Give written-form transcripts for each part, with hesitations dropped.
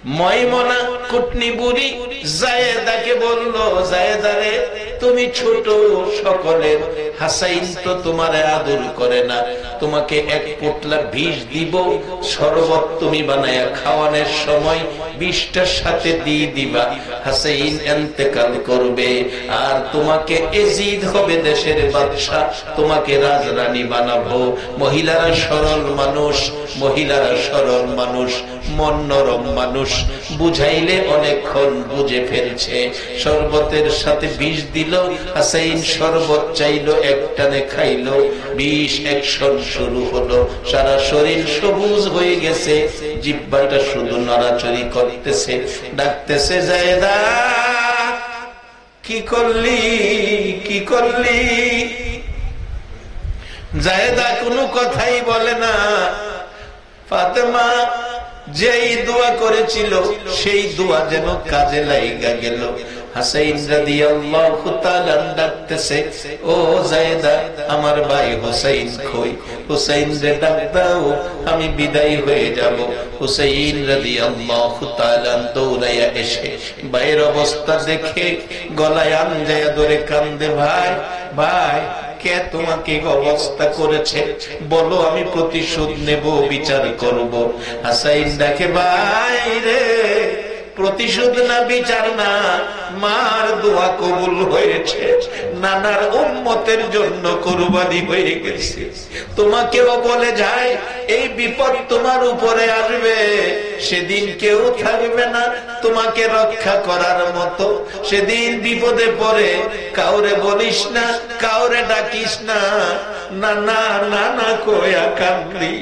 ময়মনা কুটনি বুড়ি জায়েদাকে বলল, জায়েদা রে, তুমি ছোট সকলের, হাসাইন তো তোমার আদর করে না, তোমাকে এক পোটলা বিষ দিব, শরবত তুমি বানায়া খাওয়ানোর সময় বিষটার সাথে দিয়ে দিবা, হাসাইন ইন্তেকাল করবে আর তোমাকে এজিদ হবে দেশের বাদশা, তোমাকে রাজরানী বানাবো। মহিলারা সরল মানুষ, মহিলারা সরল মানুষ, মন নরম মানুষ, বুঝাইলে অনেকক্ষণ বুঝে ফেলছে। শরবতের সাথে বিষ দিল, হাসাইন শরবত চাইলো, একটানে খাইলো, বিষ অ্যাকশন শুরু হলো, সারা শরীর সবুজ হয়ে গেছে, জিহ্বাটা শুধু নড়াচড়ি করতেছে, ডাকতেছে, জায়েদা কি করলি, কি করলি? জায়েদা কোনো কথাই বলে না। ফাতেমা যেই দোয়া করেছিল সেই দোয়া যেন কাজে লাইগা গেল। হাসাইন রাদিয়াল্লাহু তাআলা ডাকতেছে, ও জায়েদা, আমার ভাই হুসাইন কই? হুসাইন রে ডাক দাও, আমি বিদায় হয়ে যাব। হুসাইন রাদিয়াল্লাহু তাআলা দৌড়াইয়া এসে ভাইয়ের অবস্থা দেখে গলায় আঞ্জায়া ধরে কান্দে, ভাই, ভাই, কে তোমাকে অবস্থা করেছে? বলো, আমি প্রতিশোধ নেব, বিচার করব। হাসাইন দেখে, ভাই রে, প্রতিশোধ না, বিচার না, মার দোয়া কবুল হয়েছে, নানার উম্মতের জন্য কুরবানি হয়ে গেছে। তোমাকেও বলে যায়, এই বিপদ তোমার উপরে আসবে, সেদিন কেউ থাকবে না তোমাকে রক্ষা করার মতো। সেদিন বিপদে পড়ে কাউরে বলিস না, কাউরে ডাকিস না, নানা নানা কয়া কান্দি,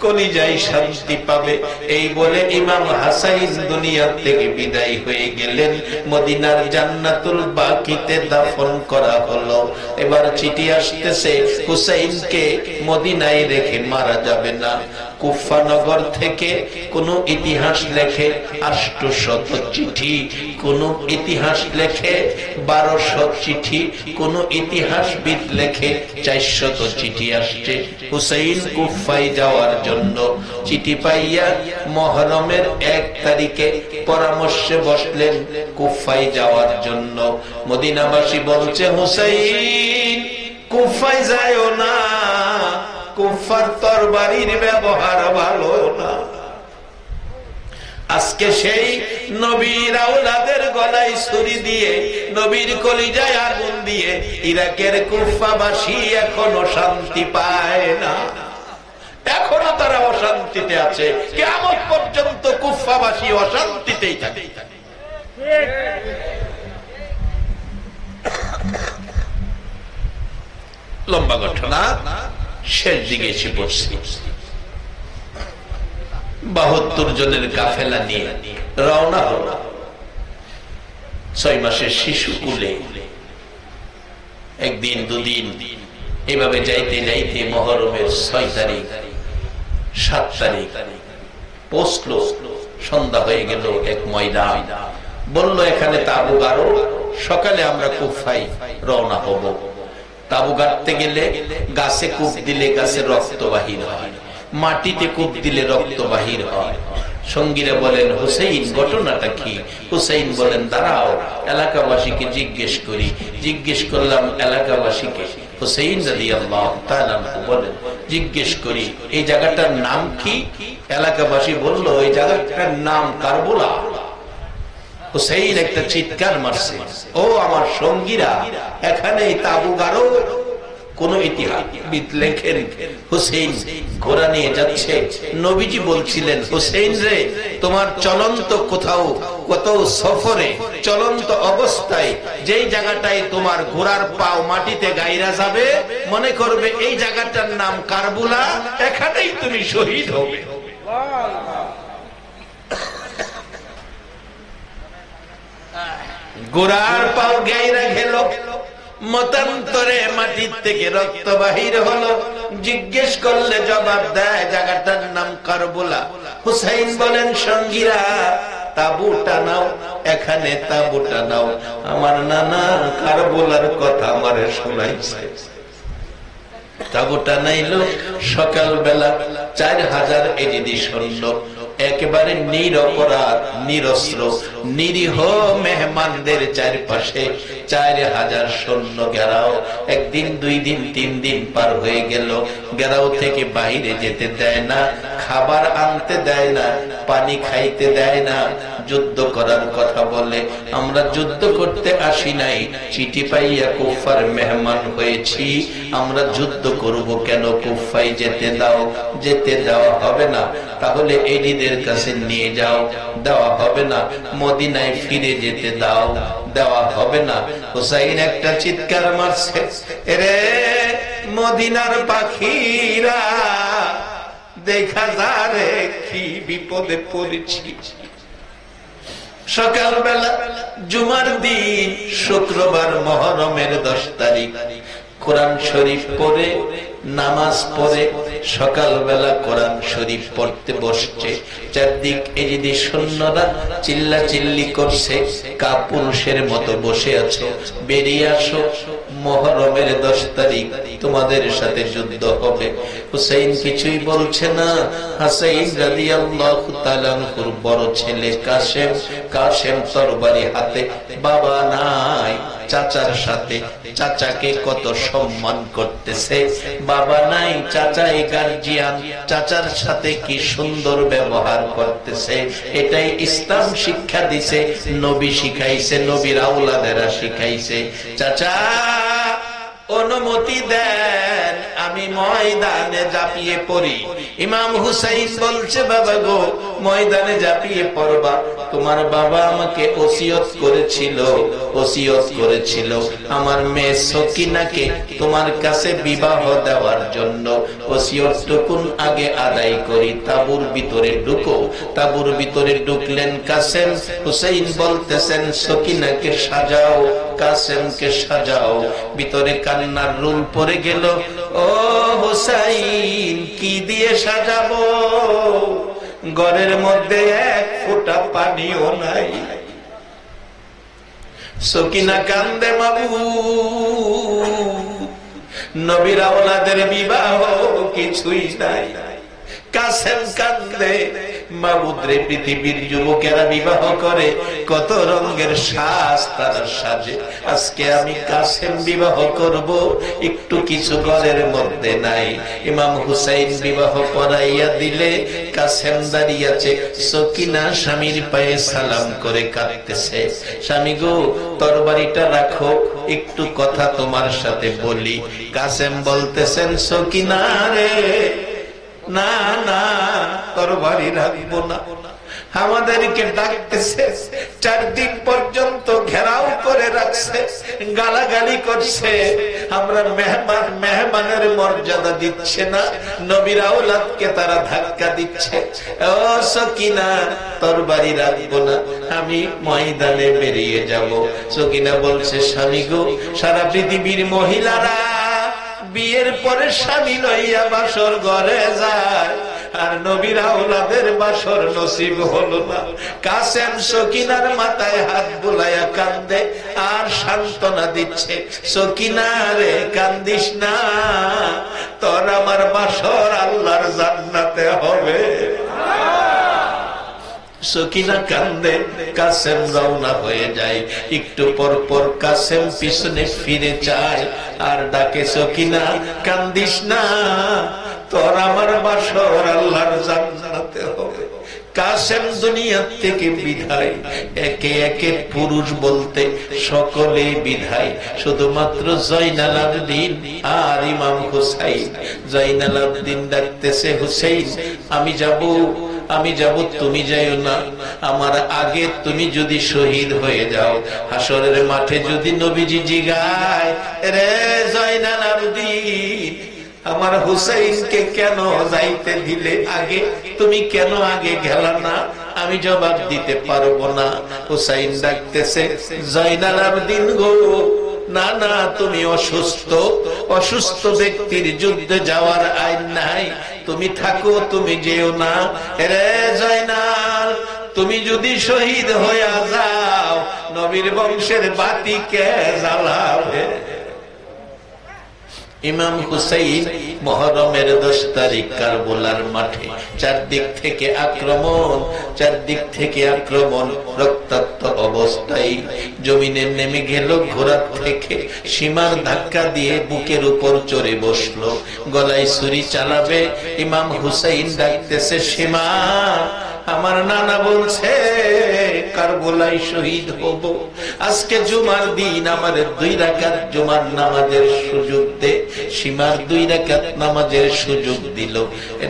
কলিজায় শান্তি পাবে। এই বলে ইমাম হাসাইন দুনিয়া থেকে বিদায় হয়ে গেলেন, মদিনার জান্নাতুল বাকিতে দাফন করা হলো। এবার চিঠি আসতেছে, হুসাইনকে মদিনায় রেখে মারা যাবে না। কুফা নগর থেকে কোন ইতিহাস লেখে 800 চিঠি, কোন ইতিহাস লেখে 1200 চিঠি, কোন ইতিহাসবিদ লেখে 400 চিঠি আসছে হুসাইন কুফায় যাওয়ার জন্য। চিঠি পাইয়া মুহররমের 1 তারিখে পরামর্শে বসলেন কুফায় যাওয়ার জন্য। মদিনাবাসী বলছে, হুসাইন কুফায় যায়ও না, কুফার তরবারির ব্যবহার ভালো না। আজকে সেই নবীর আওলাদের গলায় ছুরি দিয়ে, নবীর কলিজায় আগুন দিয়ে ইরাকের কুফাবাসী এখনো শান্তি পায় না, এখনো তারা অশান্তিতে আছে। কিয়ামত পর্যন্ত কুফাবাসী অশান্তিতেই থাকে। লম্বা ঘটনা, শেষ দিকে এসে পড়ছি। 72 জনের কাফেলা নিয়ে রওনা হলো। 6 মাসের শিশু কুলে একদিন দুদিন এভাবে যাইতে যাইতে মুহররমের 6 তারিখ 7 তারিখ পৌঁছলো। সন্ধ্যা হয়ে গেল। এক ময়দান বলল, এখানে তাবু গাড়ো, সকালে আমরা কুফায় রওনা হব। তাবু গাড়তে গেলে গাছে কূপ দিলে গাছে রক্ত বাহির হয়, মাটিতে কূপ দিলে রক্ত বাহির হয়। সঙ্গীরা বলেন, হুসাইন ঘটনাটা কি? হুসাইন বলেন, দাঁড়াও, এলাকাবাসীকে জিজ্ঞেস করি। জিজ্ঞেস করলাম এলাকাবাসীকে। হুসাইন রাদিয়াল্লাহু তাআলা বলেন, জিজ্ঞেস করি এই জায়গাটার নাম কি? এলাকাবাসী বলল, এই জায়গাটার নাম কারবালা। হুসাইন একটা চিৎকার মারছে, ও আমার সঙ্গীরা, এখানে তাবু গাড়ো। কোন ইতিহাসবিদ লেখেন, হুসাইন ঘোড়া নিয়ে যাচ্ছে। নবীজি বলছিলেন, হুসাইন রে, তোমার চলন্ত কোথাও কত সফরে চলন্ত অবস্থায় যেই জায়গাটায় তোমার ঘোড়ার পাও মাটিতে গাইরা যাবে, মনে করবে এই জায়গাটার নাম কারবালা, এখানেই তুমি শহীদ হবে। ঘোড়ার পাও গাইরা গেল, মতান্তরে মাটির থেকে রক্ত বাহির হলো। জিজ্ঞেস করলে জবাব দেয় জায়গাটার নাম কারবালা। হুসাইন বলেন, সঙ্গীরা তাবু টানাও, এখানে তাবু টানাও। আমার নানা কারবালার কথা আমারে শোনাইছে। তাবু টানাইলো। সকালবেলা 4000 এজিদি সৈন্য একেবারে নিরপরাধ নিরস্ত্র নিরীহ মেহমানদের চারপাশে 4000 সৈন্য ঘেরাও। একদিন, 2 দিন, 3 দিন পার হয়ে গেল, ঘেরাও থেকে বাইরে যেতে দেয় না, খাবার আনতে দেয় না, পানি খাইতে দেয় না, যুদ্ধ করার কথা বলে। আমরা যুদ্ধ করতে আসি নাই, চিঠি পাইয়া কুফার মেহমান হয়েছি, আমরা যুদ্ধ করব কেন? কুফায় যেতে দাও। যেতে দেওয়া হবে না। তাহলে এজিদের কাছে নিয়ে যাও। দেওয়া হবে না। মদিনায় ফিরে যেতে দাও। দেওয়া হবে না। হুসাইন একটা চিৎকার মারছে, রে মদিনার পাখিরা, দেখা যারে কি বিপদে পড়েছি। সকালবেলা জুমার দিন, শুক্রবার, মুহররমের 10 তারিখ, কোরআন শরীফ পড়ে, নামাজ পড়ে, সকালবেলা কোরআন শরীফ পড়তে বসছে। চারদিক এজিদি সৈন্যরা চিল্লা চিল্লি করছে, কাপুরুষের মতো বসে আছে। বেরিয়ে আসো, মুহররমের 10 তারিখ তোমাদের সাথে যুদ্ধ হবে। হুসাইন কিছুই বলছে না। হাসাইন রাদিয়াল্লাহু তাআলা আনহুর বড় ছেলে কাসেম তরবারি হাতে, বাবা নাই, চাচার সাথে, চাচাকে কত সম্মান করতেছে। বাবা নাই, চাচাই গার্জিয়ান, চাচার সাথে কি সুন্দর ব্যবহার করতেছে। এটাই ইসলাম শিক্ষা দিছে, নবী শিখাইছে, নবীর আওলাদেরা শিখাইছে। চাচা অনুমতি দেন, আমি ময়দানে ঝাঁপিয়ে পড়ি। ইমাম হুসাইন বলছে, বাবা গো, ময়দানে ঝাঁপিয়ে পড়বা? তোমার বাবা আমাকে ওসিয়ত করেছিল আমার মেয়ে সকিনাকে তোমার কাছে বিবাহ দেওয়ার জন্য। ওসিয়তটুকুন আগে আদায় করি, তাবুর ভিতরে ঢুকো। তাবুর ভিতরে ঢুকলেন কাসেম। হুসাইন বলতেছেন, সকিনাকে সাজাও, কাসেমকে সাজাও। ভিতরে কান্নার রুল পড়ে গেল। ও হুসাইন, কি দিয়ে সাজাবো? ঘরের মধ্যে 1 ফোঁটা পানিও নাই। সকিনা কান্দে, মাবুদ, নবীর আওলাদের বিবাহ কিছুই নাই। কাসেম কান্দে, মাবুদরে, পৃথিবীর যুবকেরা বিবাহ করে, কত রঙের সাজ তারা সাজে, আজকে আমি কাসেম বিবাহ করব, একটু কিছু ঘরের মধ্যে নাই। ইমাম হুসাইন বিবাহ পড়াইয়া দিলে কাসেম দাঁড়িয়ে আছে। সকিনা স্বামীর পায়ে সালাম করে কাঁদতেছে, স্বামী গো, তরবারিটা রাখো, একটু কথা তোমার সাথে বলি। কাসেম বলতেছেন, সকিনা রে, না না, তরবারি রাখবো না। আমাদেরকে ডাকতেছে, 4 দিন পর্যন্ত ঘেরাও করে রাখছে, গালাগালি করছে। আমরা মেহমানের মর্যাদা দিচ্ছে না, নবীর আওলাদকে তারা ধাক্কা দিচ্ছে। ও সকিনা, তরবারি রাখবো না, আমি ময়দানে বেরিয়ে যাব। সকিনা বলছে, স্বামী গো, সারা পৃথিবীর মহিলারা বিয়ের পরে স্বামী লইয়া বাসর ঘরে যায়, আর নবীর আওলাদের বাসর নসিব হলো না। কাসেম সকিনার মাথায় হাত বুলাইয়া কান্দে আর সান্ত্বনা দিচ্ছে, সকিনা রে, কান্দিস না, তোর আমার বাসর আল্লাহর জান্নাতে হবে। সকিনা কান্দে, কাসেম রওনা হয়ে যায়। একটু পর পর কাসেম পিছনে ফিরে যায় আর ডাকে, সকিনা, কান্দিস না, তোর আমার বাসর আল্লাহর জান্নাতে হবে। কাসেম দুনিয়া থেকে বিদায়। একে একে পুরুষ বলতে সকলে বিদায়, শুধুমাত্র জয়নাল আবেদিন আর ইমাম হুসাইন। জয়নাল আবেদিন ডাকতেছে, হুসাইন, আমি যাব, তুমি যাইও না। আমার আগে তুমি যদি শহীদ হয়ে যাও, হাসরের মাঠে যদি নবীজি জিগায়, রে জয়নাল আবেদিন, আমার হুসাইনকে কেন যাইতে দিলে আগে? তুমি কেন আগে গেলা না? আমি জবাব দিতে পারবো না। হুসাইন ডাকতেছে, জয়নাল আবেদিন গো, না না, তুমি অসুস্থ ব্যক্তির যুদ্ধে যাওয়ার আইন নাই, তুমি থাকো, তুমি যেও না। রে জয়নাল, তুমি যদি শহীদ হইয়া যাও, নবীর বংশের বাতি কে জ্বালাবে? ইমাম হুসাইন মুহররমের 10 তারিখ কারবালার মাঠে চারদিক থেকে আক্রমণ, রক্তাক্ত অবস্থায় জমিনে নেমে গেল। ঘোড়া থেকে সীমার ধাক্কা দিয়ে বুকের উপর চড়ে বসলো, গলায় ছুরি চালাবে। ইমাম হুসাইন ডাকতেছে, সীমা আমার নানা বলছে কারবালায় শহীদ হব, আজকে জুমার দিন আমার 2 রাকাত জুমার নামাজের সুযোগ দে। সীমার 2 রাকাত নামাজের সুযোগ দিল।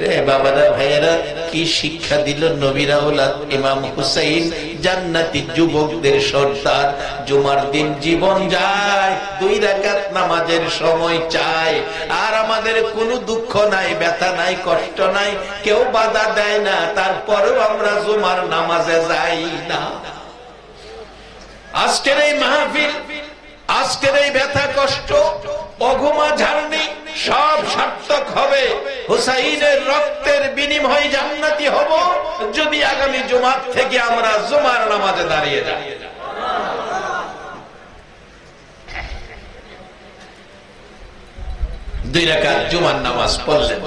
রে বাবারা ভাইয়েরা, কি শিক্ষা দিল নবীর আওলাদ ইমাম হুসাইন, জান্নাতি যুবকদের সর্দার। জুমার দিন জীবন যায়, 2 রাকাত নামাজের সময় চায়। আর আমাদের কোনো দুঃখ নাই, ব্যথা নাই, কষ্ট নাই, কেউ বাধা দেয় না, তারপরেও আমরা জুমার নামাজে যাই না। আজকের এই মাহফিল, আজকের এই ব্যথা কষ্ট, অঘুমা ঝাড়নি সব সার্থক হবে। হুসাইনের রক্তের বিনিময়ে জান্নাতি হব যদি আগামী জুমার থেকে আমরা জুমার নামাজে দাঁড়িয়ে যাই। 2 রাকাত জুমার নামাজ পড়লেন,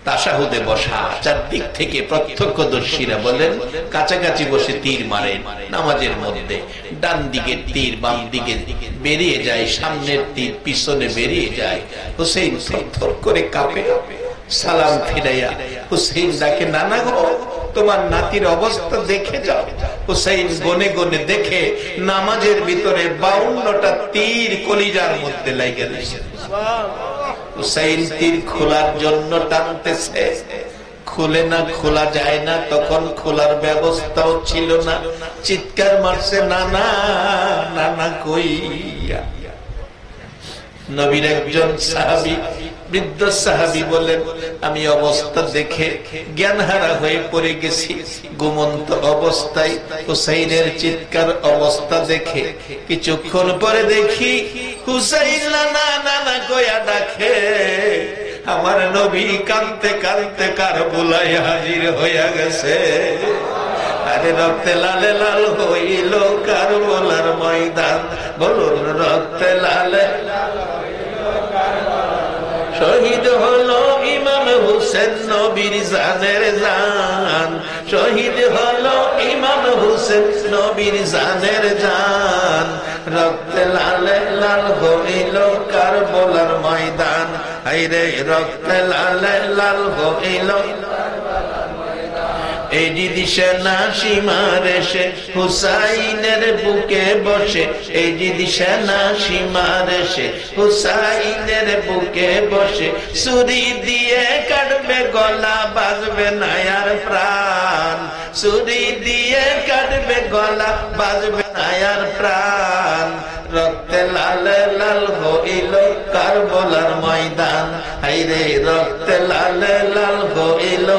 তাশাহুদে বসা। চারদিক থেকে প্রত্যক্ষদর্শীরা বলেন কাছাকাছি বসে তীর মারেন নামাজের মধ্যে। ডান দিকের তীর বাম দিকে বেরিয়ে যায়, সামনের তীর পিছনে বেরিয়ে যায়। হুসাইন থরথর করে কাঁপে। সালাম ফিরাইয়া হুসাইন ডাকে, নানা গো, তোমার নাতির অবস্থা দেখে যাও। হুসাইন গনে গনে দেখে নামাজের ভিতরে 52টা তীর কলিজার মধ্যে লাগিয়ে দিয়েছে। হুসাইন তীর খোলার জন্য টানতেছে, খুলে না, খোলা যায় না। তখন খোলার ব্যবস্থাও ছিল না। চিৎকার মারছে, নানা নানা কই। নবীর একজন সাহাবী, বৃদ্ধ সাহাবী বলেন, আমি অবস্থা দেখে জ্ঞানহারা হয়ে পড়ে গেছি। ঘুমন্ত অবস্থায় হুসাইনের চিৎকার অবস্থা দেখে কিছুক্ষণ পরে দেখি হুসাইন নানা নানা কইয়া ডাকে। আমার নবী কাঁদতে কাঁদতে কারবালায় হাজির হইয়া গেছে। আরে রক্তে লালে লাল হইল কারবালার ময়দান, বলুন রক্তে লালে শহীদ হলো ইমাম হুসেন নবীর জানের জান। শহীদ হলো ইমাম হুসেন নবীর জানের জান। রক্তে লালে লাল হইল কারবালার ময়দান। আইরে রক্তে লালে লাল হইল এই যে দিশে না সীমার এসে হুসাইনের বুকে বসে। এই যে দিশে না সীমার এসে হুসাইনের বুকে বসে। ছুরি দিয়ে কাটবে গলা, বাজবে না আর প্রাণ। ছুরি দিয়ে কাটবে গলা, বাজবে না আর প্রাণ। রক্তে লাল লাল হইল কারবালার ময়দান। হাইরে রক্তে লাল লাল হইল।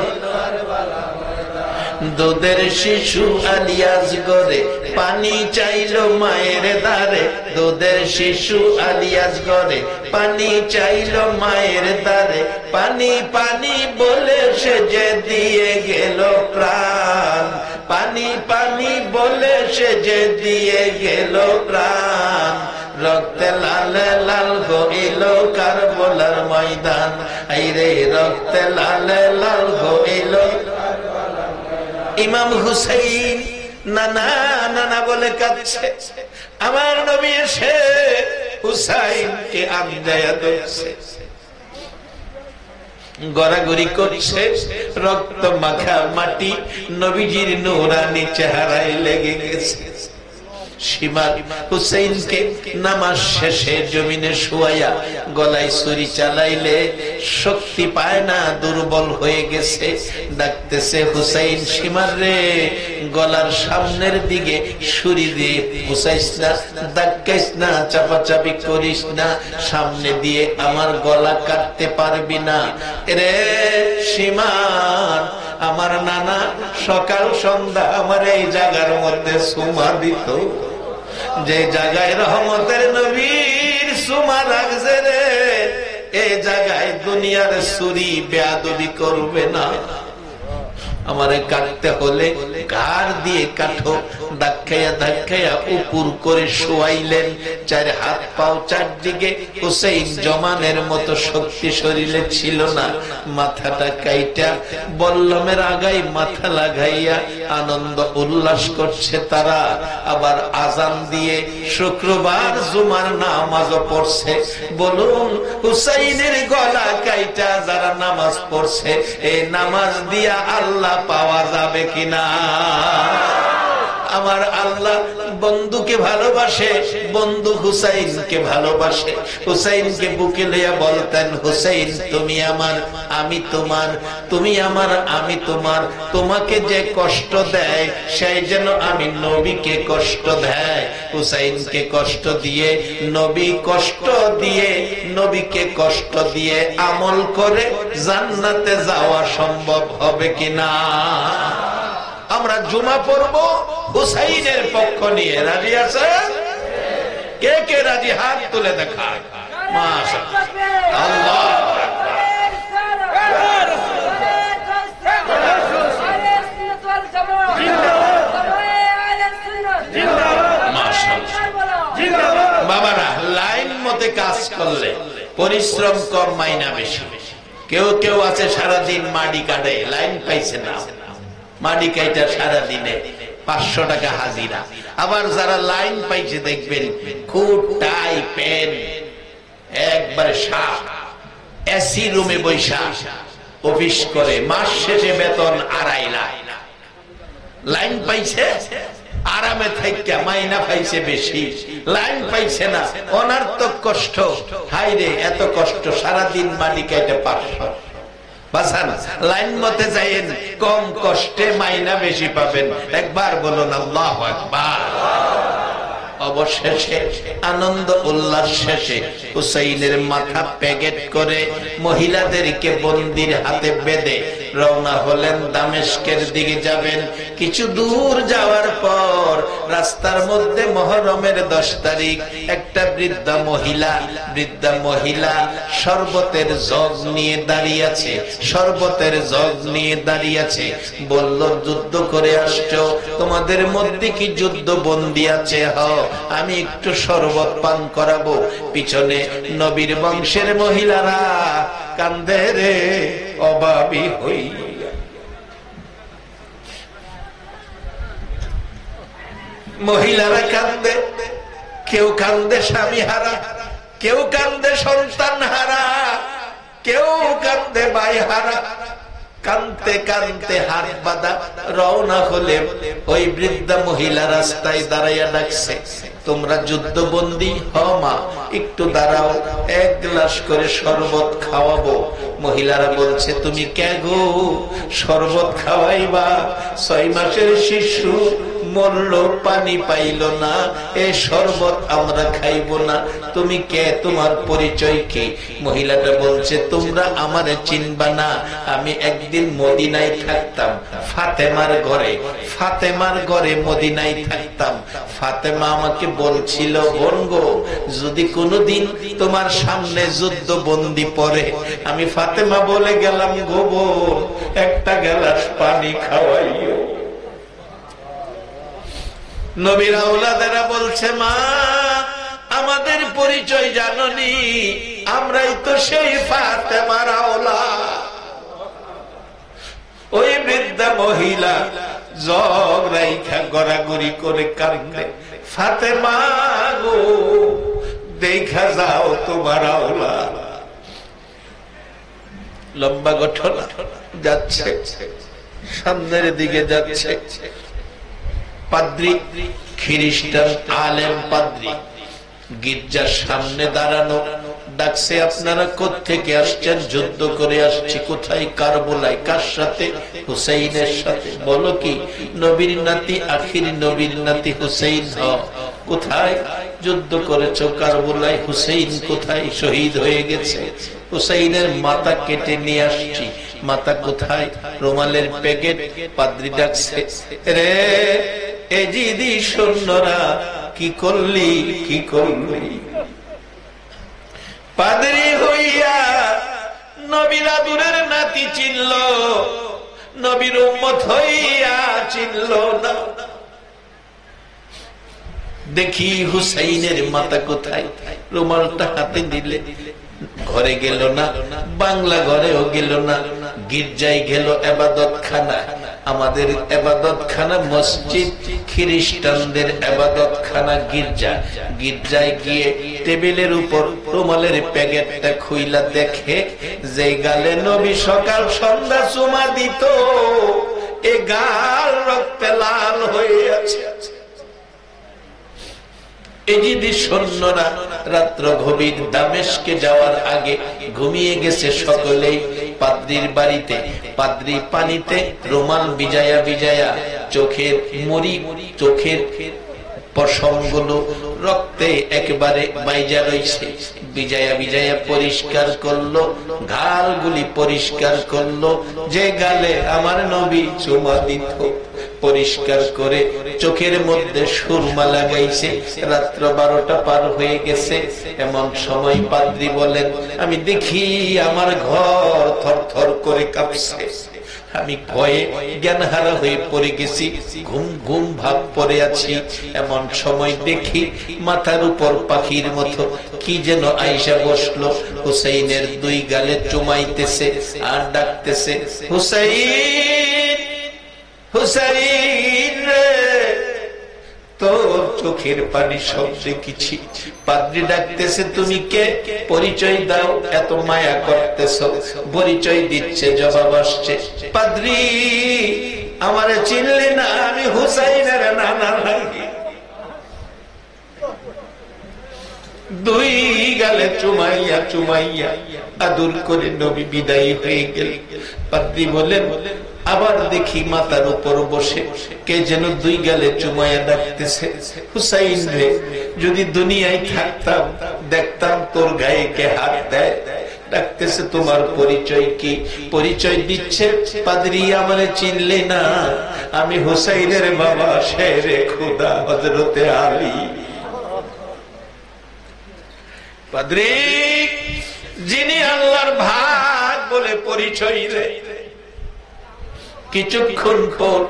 দুধের শিশু আলিয়াজ গরে পানি চাইলো মায়ের দ্বারে। দুধের শিশু আলিয়াজ গরে পানি চাইলো মায়ের দ্বারে। পানি পানি বলে সে যে দিয়ে গেল প্রাণ। পানি পানি বলে সে যে দিয়ে গেল প্রাণ। রক্তে লাল লাল হইল কারবালার ময়দান। আইরে রক্তে লাল লাল হইল। ইমাম হুসাইন নানা নানা বলে কাঁদছে। আমার নবী এসে হুসাইনকে আমজায়া ধরছে, গড়াগড়ি করছে। রক্ত মাখা মাটি নবীজির নূরানি চেহারায় লেগে গেছে। সীমার হুসাইনকে নামাজ শেষে জমিনে শুয়াইয়া গলায় ছুরি চালাইলে শক্তি পায় না, দুর্বল হয়ে গেছে। ডাকতেছে, হুসাইন সীমার রে, গলার সামনের দিকে ছুরি দিয়ে ঘুষাইস না, ধাক্কাইস না, চাপাচাপি করিস না। সামনে দিয়ে আমার গলা কাটতে পারবি না রে সীমার। আমার নানা সকাল সন্ধ্যা আমার এই জায়গার মধ্যে সুমা দিত, যে জায়গায় রহমতের নবীর সুমা রাখছে রে, এই জায়গায় দুনিয়ার ছুরি বেয়াদবি করবে না। আমারে কাটতে হলে ঘাড় দিয়ে কাটো। ধাক্কাইয়া ধাক্কাইয়া উপর করে শোয়াইলেন। চার হাত পাও চারদিকে। হুসাইন জমানের মতো শক্তি শরীরে ছিল না। মাথাটা কাইটা বল্লমের আগায় মাথা লাগাইয়া আনন্দ উল্লাস করছে তারা। আবার আজান দিয়ে শুক্রবার জুমার নামাজও পড়ছে। বলুন, হুসাইনের গলা কাইটা যারা নামাজ পড়ছে, এই নামাজ দিয়া আল্লাহ পাওয়া যাবে কিনা? আমার আল্লাহ বন্ধুকে ভালোবাসে, বন্ধু হুসাইনকে ভালোবাসে। হুসাইনকে বুকে লইয়া বলতেন, হুসাইন তুমি আমার আমি তোমার, তুমি আমার আমি তোমার। তোমাকে যে কষ্ট দেয় সেই যেন আমি নবীকে কষ্ট দেয়। হুসাইনকে কষ্ট দিয়ে নবী কষ্ট দিয়ে নবীকে কষ্ট দিয়ে আমল করে জান্নাতে যাওয়া সম্ভব হবে কিনা? আমরা জুমা পড়ব হুসাইনের পক্ষ নিয়ে। রাজি আছে? কে কে রাজি? হাত তুলে দেখায়। মাশাআল্লাহ, আল্লাহ বাবারা, লাইন মতে কাজ করলে পরিশ্রম কম, মাইনা বেশি। কেউ কেউ আছে সারাদিন মাটি কাটে, লাইন পাইছে না, মাটি কাইটা সারাদিনে 500 টাকা হাজিরা। আবার যারা লাইন পাইছে দেখবেন খুব টাই পেন একবারে সাপ, এসি রুমে বৈশা অফিস করে, মাস শেষে বেতন 2.5 লাখ। লাইন পাইছে আরামে থাইকা, মাইনা পাইছে বেশি, লাইন পাইছে না, অনার্থক কষ্ট। হাইরে এত কষ্ট, সারাদিন মাটি কাইটা 500। লাইন মতে যাইয়েন, কম কষ্টে মাইনা বেশি পাবেন। একবার বলুন আল্লাহু আকবার। অবশেষে আনন্দ উল্লাস শেষে হুসাইনের মাথা প্যাকেট করে মহিলাদেরকে বন্দির হাতে বেঁধে রওনা হলেন দামেস্কের দিকে যাবেন। কিছু দূর যাওয়ার পর রাস্তার মধ্যে মুহররমের 10 তারিখ একটা বৃদ্ধা মহিলা শরবতের জগ নিয়ে দাঁড়িয়ে আছে, শরবতের জগ নিয়ে দাঁড়িয়ে আছে। বলল, যুদ্ধ করে আসছো, তোমাদের মধ্যে কি যুদ্ধ বন্দী আছে? আমি একটু শরবত পান করাবো। পিছনে নবীর বংশের মহিলারা কান্দে রে অভাবী হইয়া। মহিলারা কান্দে, কেউ কান্দে স্বামী হারা, কেউ কান্দে সন্তান হারা, কেউ কান্দে ভাই হারা। কানতে কানতে হাত বাঁধা রওনা হলে ওই বৃদ্ধা মহিলা রাস্তায় দাঁড়াইয়া ডাকছে, তোমরা যুদ্ধবন্দী? মা একটু দাঁড়াও, 1 গ্লাস করে শরবত খাওয়াবো। মহিলারা বলছে, তুমি কে গো শরবত খাওয়াইবা? 6 মাসের শিশু মরল, পানি পাইল না, এ শরবত আমরা খাইব না। তুমি কে? তোমার পরিচয় কি? মহিলাটা বলছে, তোমরা আমারে চিনবা না, আমি একদিন মদিনায় থাকতাম, ফাতেমার ঘরে মদিনায় থাকতাম। ফাতেমা আমাকে বলছিল, বোন গো, যদি কোনোদিন তোমার সামনে যুদ্ধ বন্দী পড়ে, আমি ফাতেমা বলে গেলাম, গো বোন, একটা গ্লাস পানি খাওয়াইও। নবীর আওলাদেরা বলছে, মা আমাদের পরিচয় জাননি, আমরাই তো সেই ফাতেমার আওলাদ। ওই বৃদ্ধা মহিলা জগ রাইখা গড়াগড়ি করে কান্দে, ফাতেমা গো দেখা যাও তোমার আওলাদ। লম্বা ঘটনা যাচ্ছে, সামনের দিকে যাচ্ছে। পাদ্রী, খ্রিস্টান আলেম পাদ্রী গির্জার সামনে দাঁড়ানো, ডাকছে, আপনারা কোত্থেকে আসছেন? যুদ্ধ করে আসছি। কোথায়? কারবালায়। কার সাথে? হুসাইনের সাথে। বলো কি? নবীর নাতি, আখির নবীর নাতি হুসাইন। কোথায় যুদ্ধ করেছো? কারবালায়। হুসাইন কোথায়? শহীদ হয়ে গেছে। হুসাইনের মাথা কেটে নিয়ে আসছি। মাথা কোথায়? রুমালের প্যাকেট। পাদ্রী ডাকছে, রে এজিদি সৈন্যরা কি করলি, কি করলি? পাদ্রী হইয়া নবীর আদরের নাতি চিনল, নবীর উম্মত হইয়া চিনল না। দেখি হুসাইনের মাথা কোথায়, রুমালটা হাতে দিলে ঘরে গেল না, বাংলা ঘরেও গেল না, গির্জায় গেল, এবাদত খানা। আমাদের এবাদত খানা মসজিদ, খ্রিস্টানদের এবাদত খানা গির্জা। গির্জায় গিয়ে টেবিলের উপর রুমালের প্যাকেটটা খুইলা দেখে যে গালে নবী সকাল সন্ধ্যা চুমা দিত, এ গাল রক্তে লাল হয়ে আছে। এজিদি সৈন্যরা রাত্র গভীর দামেস্কে যাওয়ার আগে ঘুমিয়ে গেছে সকলেই পাদ্রীর বাড়িতে। পাদ্রী পানিতে রুমাল ভিজায়া ভিজায়া চোখের মরি, চোখের পশমগুলো রক্তে একেবারে বাইজা রয়েছে, ভিজায়া ভিজায়া পরিষ্কার করলো, গালগুলি পরিষ্কার করলো, যে গালে আমার নবী চুমা দিত। পরিষ্কার করে চোখের মধ্যে সুরমা লাগাইছে। রাত্র 12টা পার হয়ে গেছে। এমন সময় পাদ্রী বলেন, আমি দেখি আমার ঘর থরথর করে কাঁপছে। আমি ভয়ে জ্ঞানহারা হয়ে পড়ে গেছি, ঘুম ঘুম ভাব পড়ে আছি। এমন সময় দেখি মাথার উপর পাখির মতো কি যেন আইসা বসলো। হুসাইনের 2 গালে চুমাইতেছে আর ডাকতেছে, হুসাইন, হুসাইন রে, তোর চোখের পানি সব দেখেছি। পাদ্রী ডাকতেছে, তুমি কে? পরিচয় দাও, এত মায়া করতেছ। পরিচয় দিচ্ছে, জবাব আসছে, পাদ্রী আমারে চিনলে না, আমি হুসাইনের নানা লাগি। 2 গালে চুমাইয়া চুমাইয়া আদর করে নবী বিদায়ী হয়ে গেল। পাদ্রী বলেন, আবার দেখি মাথার উপর বসে কে যেন 2 গালে চুমাইয়া ডাকতেছে, হুসাইন রে, যদি দুনিয়ায় থাকতাম দেখতাম তোর গায়ে কে হাত দেয়। ডাকতেছে, তোমার পরিচয় কি? পরিচয় দিচ্ছে, পাদ্রী আমারে চিনলে না, আমি হুসাইনের বাবা শেরে খুদা হযরতে আলী। পাদ্রী, যিনি আল্লাহর ভাগ বলে পরিচয় দেয়। কিছুক্ষণ পর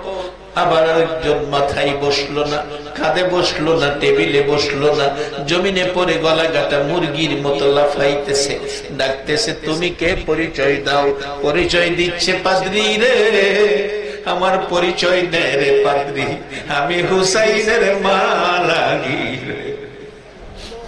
আবার আরেকজন মাথায় বসলো না, কাঁধে বসলো না, টেবিলে বসলো না, জমিনে পড়ে গলা কাটা মুরগির মতো লাফাইতেছে। ডাকতেছে, তুমি কে? পরিচয় দাও। পরিচয় দিচ্ছে, পাদ্রী রে, আমার পরিচয় নেই রে পাদ্রী, আমি হুসাইনের মা লাগি রে।